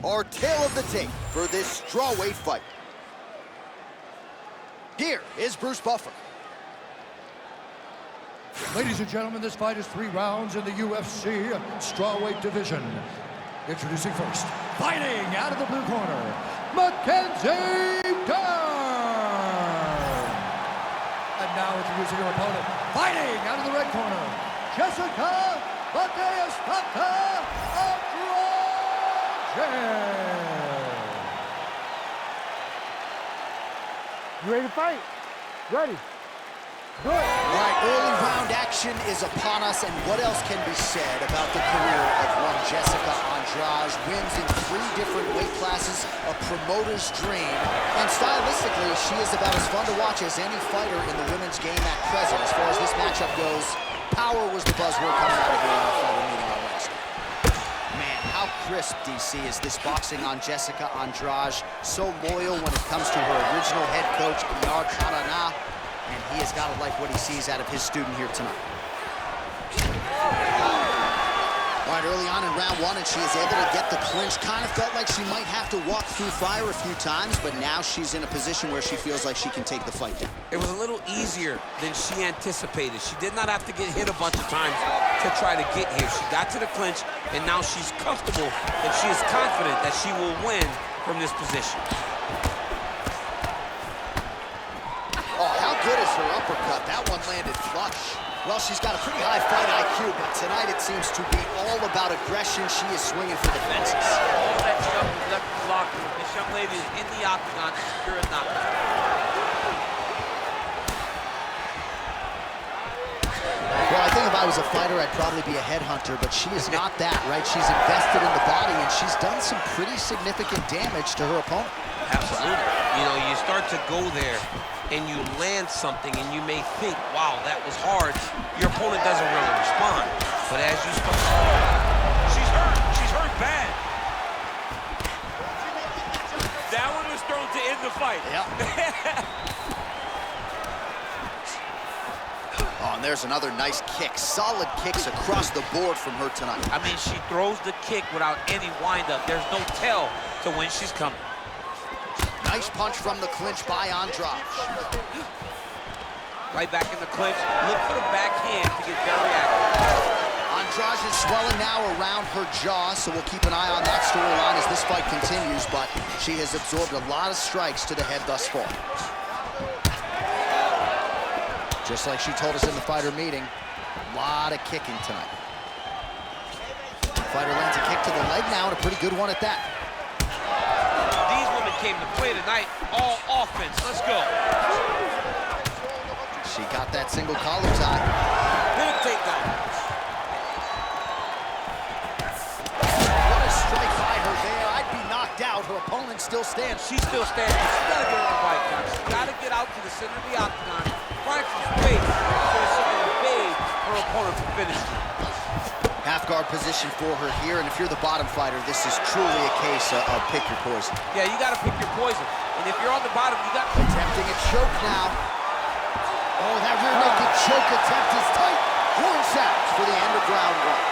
our tale of the tape for this strawweight fight. Here is Bruce Buffer. Ladies and gentlemen, this fight is 3 rounds in the UFC strawweight division. Introducing first, fighting out of the blue corner, Mackenzie, Dern. And now introducing her opponent, fighting out of the red corner, Jessica Andrade. You ready to fight? Ready. Good. All right, early round action is upon us, and what else can be said about the career of one Jessica Andrade? Wins in 3 different weight classes, a promoter's dream, and stylistically, she is about as fun to watch as any fighter in the women's game at present. As far as this matchup goes, power was the buzzword coming out of here in our fighter meeting on Wednesday. Man, how crisp, DC, is this boxing on Jessica Andrade. So loyal when it comes to her original head coach, Bernard Arana. And he has got to like what he sees out of his student here tonight. All right, early on in round 1, and she is able to get the clinch. Kind of felt like she might have to walk through fire a few times, but now she's in a position where she feels like she can take the fight down. It was a little easier than she anticipated. She did not have to get hit a bunch of times to try to get here. She got to the clinch, and now she's comfortable, and she is confident that she will win from this position. Good as her uppercut. That one landed flush. Well, she's got a pretty high fight IQ, but tonight it seems to be all about aggression. She is swinging for the fences. All that stuff is left is locked. This young lady is in the octagon to secure a knockout. Well, I think if I was a fighter, I'd probably be a headhunter, but she is not that, right? She's invested in the body, and she's done some pretty significant damage to her opponent. Absolutely. You know, you start to go there, and you land something, and you may think, wow, that was hard. Your opponent doesn't really respond. But as you start... She's hurt. She's hurt bad. That one was thrown to end the fight. Yep. Oh, and there's another nice kick. Solid kicks across the board from her tonight. I mean, she throws the kick without any wind-up. There's no tell to when she's coming. Nice punch from the clinch by Andrade. Right back in the clinch. Look for the backhand to get very active. Andrade is swelling now around her jaw, so we'll keep an eye on that storyline as this fight continues, but she has absorbed a lot of strikes to the head thus far. Just like she told us in the fighter meeting, a lot of kicking tonight. Fighter lands a kick to the leg now, and a pretty good one at that. Came to play tonight, all offense. Let's go. She got that single collar tie. Big takedown. What a strike by her there. I'd be knocked out. Her opponent still stands. She's still standing. She's got to get on the right now. She's got to get out to the center of the octagon, find some space so she can evade her opponent from finishing. Half guard position for her here, and if you're the bottom fighter, this is truly a case of pick your poison. Yeah, you got to pick your poison. And if you're on the bottom, you got to... Attempting a choke now. Oh, that rear naked choke attempt is tight. Horn sounds for the end of round 1.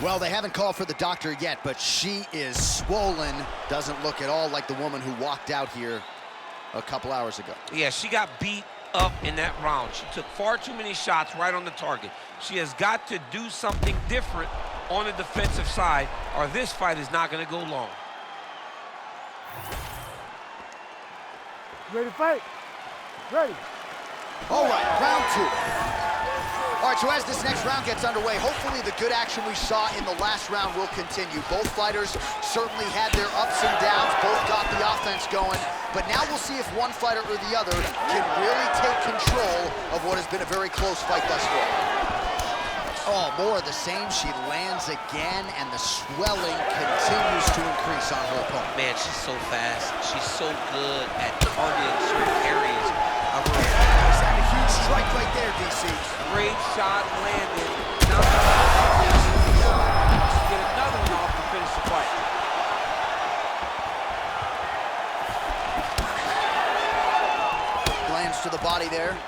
Well, they haven't called for the doctor yet, but she is swollen. Doesn't look at all like the woman who walked out here a couple hours ago. Yeah, she got beat up in that round. She took far too many shots right on the target. She has got to do something different on the defensive side, or this fight is not going to go long. You ready to fight? Ready. All right, round 2. All right, so as this next round gets underway, hopefully the good action we saw in the last round will continue. Both fighters certainly had their ups and downs, both got the offense going, but now we'll see if one fighter or the other can really take control of what has been a very close fight thus far. Oh, more of the same. She lands again, and the swelling continues to increase on her opponent. Man, she's so fast. She's so good at targeting certain areas of her. And a huge strike right there, DC. Great shot landed. Now get another one off to finish the fight. to the body there. Two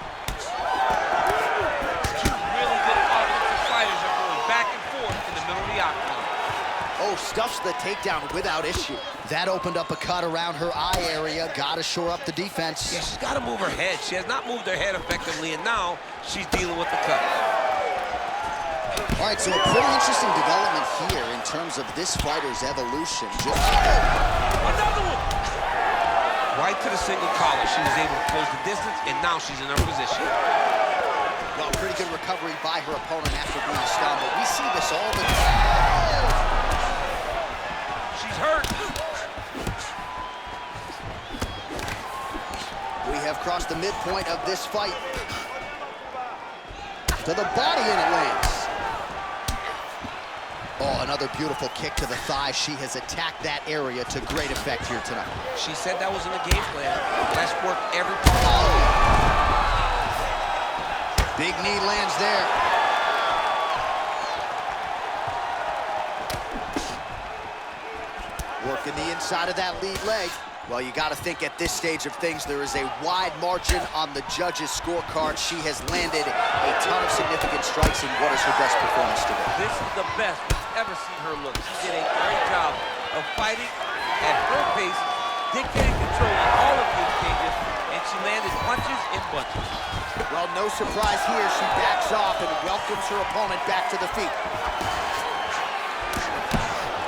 really good offensive fighters are going back and forth in the middle of the octagon. Oh, stuffs the takedown without issue. That opened up a cut around her eye area. Got to shore up the defense. Yeah, she's got to move her head. She has not moved her head effectively, and now she's dealing with the cut. All right, so a pretty interesting development here in terms of this fighter's evolution. Another one! Right to the single collar. She was able to close the distance, and now she's in her position. Well, pretty good recovery by her opponent after being stunned, but we see this all the time. She's hurt. We have crossed the midpoint of this fight. To the body, and it lands. Oh, another beautiful kick to the thigh. She has attacked that area to great effect here tonight. She said that was in the game plan. Let's work every part. Big knee lands there. Working the inside of that lead leg. Well, you got to think at this stage of things, there is a wide margin on the judges' scorecard. She has landed a ton of significant strikes in what is her best performance today. This is the best we've ever seen her look. She did a great job of fighting at her pace, dictating control in all of the exchanges, and she landed punches in bunches. Well, no surprise here. She backs off and welcomes her opponent back to the feet.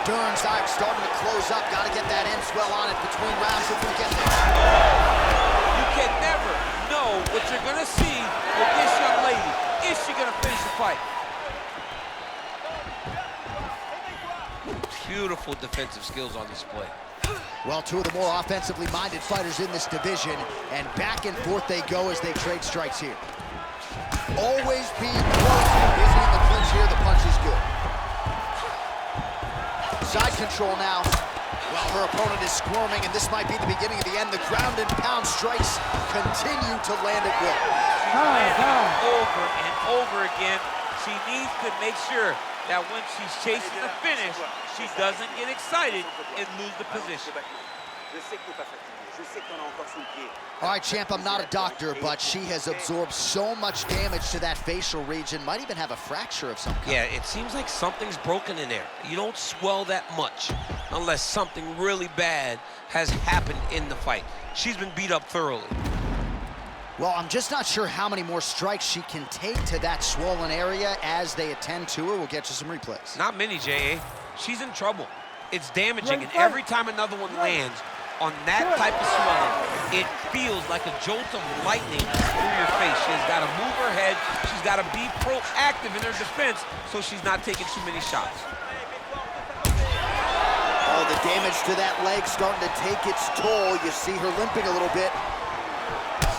Dern's starting to close up. Got to get that end swell on it between rounds if we get there. You can never know what you're going to see with this young lady. Is she going to finish the fight? Beautiful defensive skills on display. Well, two of the more offensively minded fighters in this division, and back and forth they go as they trade strikes here. Always be close and busy in the clinch here. The punch is good. Side control now. Well, her opponent is squirming, and this might be the beginning of the end. The ground and pound strikes continue to land at will. Over and over again. She needs to make sure that when she's chasing the finish, she doesn't get excited and lose the position. All right, champ, I'm not a doctor, but she has absorbed so much damage to that facial region. Might even have a fracture of some kind. Yeah, it seems like something's broken in there. You don't swell that much unless something really bad has happened in the fight. She's been beat up thoroughly. Well, I'm just not sure how many more strikes she can take to that swollen area as they attend to her. We'll get you some replays. Not many, J.A. She's in trouble. It's damaging, and every time another one lands on that type of swelling, it feels like a jolt of lightning through your face. She's got to move her head. She's got to be proactive in her defense so she's not taking too many shots. Oh, the damage to that leg starting to take its toll. You see her limping a little bit.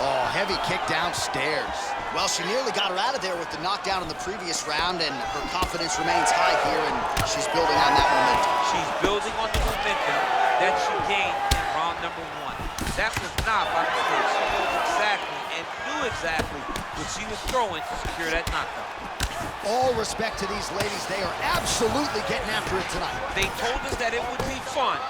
Oh, heavy kick downstairs. Well, she nearly got her out of there with the knockdown in the previous round, and her confidence remains high here, and she's building on that momentum. She's building on the momentum that she gained in round number 1. That was not by mistake. She knew exactly and knew exactly what she was throwing to secure that knockdown. All respect to these ladies. They are absolutely getting after it tonight. They told us that it would be fun.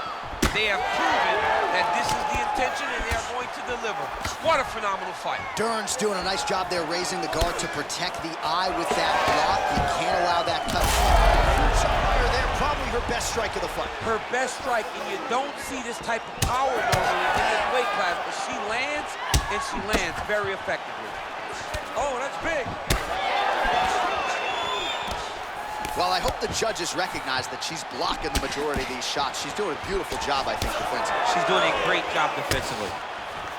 They have proven that this is the intention, and they are going to deliver. What a phenomenal fight. Dern's doing a nice job there raising the guard to protect the eye with that block. You can't allow that cut. Fire there, probably her best strike of the fight. Her best strike, and you don't see this type of power normally in this weight class, but she lands, and she lands very effectively. Oh, that's big. Well, I hope the judges recognize that she's blocking the majority of these shots. She's doing a beautiful job, I think, defensively. She's doing a great job defensively.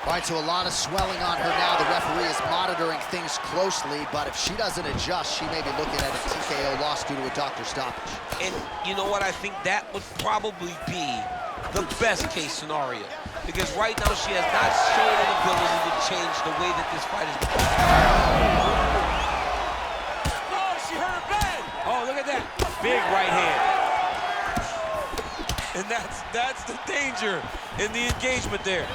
All right, so a lot of swelling on her now. The referee is monitoring things closely, but if she doesn't adjust, she may be looking at a TKO loss due to a doctor stoppage. And you know what? I think that would probably be the best case scenario, because right now she has not shown an ability to change the way that this fight is going. Oh, look at that. Big right hand. And that's the danger in the engagement there.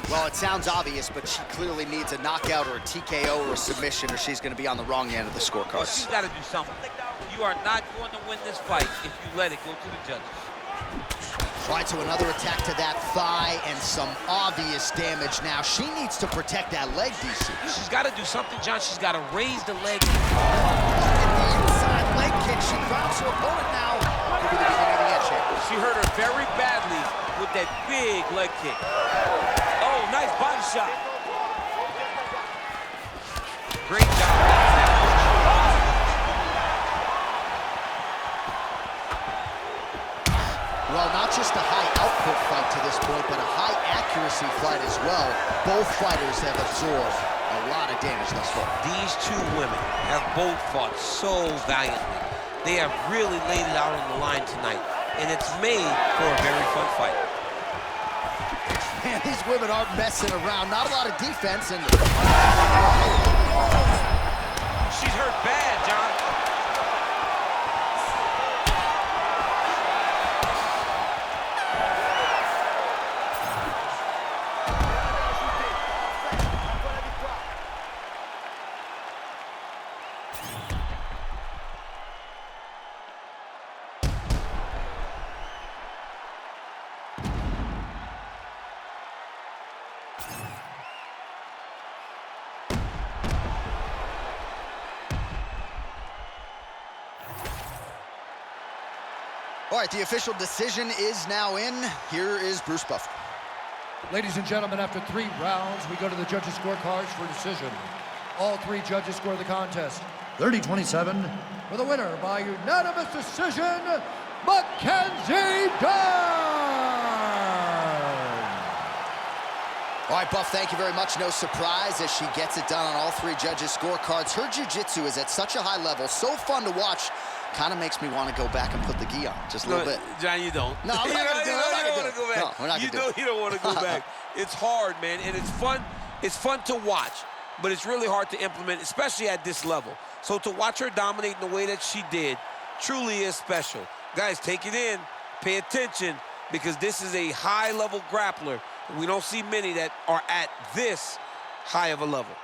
Well, it sounds obvious, but she clearly needs a knockout or a TKO or a submission, or she's going to be on the wrong end of the scorecard. Well, she's got to do something. You are not going to win this fight if you let it go to the judges. All right, so another attack to that thigh and some obvious damage now. She needs to protect that leg, DC. She's got to do something, John. She's got to raise the leg. The inside leg kick. She grounds her opponent now. Could be the beginning of the end, Champ. She hurt her very badly with that big leg kick. Oh, nice body shot. Great job. Well, not just a high-output fight to this point, but a high-accuracy fight as well. Both fighters have absorbed a lot of damage thus far. These two women have both fought so valiantly. They have really laid it out on the line tonight, and it's made for a very fun fight. Man, these women aren't messing around. Not a lot of defense, and... She's hurt bad, John. All right, the official decision is now in. Here is Bruce Buffer. Ladies and gentlemen, after 3 rounds, we go to the judges' scorecards for decision. All 3 judges score the contest 30-27 for the winner by unanimous decision, Mackenzie Dern. All right, Buff, thank you very much. No surprise as she gets it done on all 3 judges' scorecards. Her jiu-jitsu is at such a high level, so fun to watch. Kind of makes me want to go back and put the gi on just a little bit. John, you don't. No, I'm not going to do it. I'm not going to go back. No, we're not you going to do it. You don't want to go back. It's hard, man, and it's fun. It's fun to watch, but it's really hard to implement, especially at this level. So to watch her dominate in the way that she did truly is special. Guys, take it in. Pay attention, because this is a high-level grappler. We don't see many that are at this high of a level.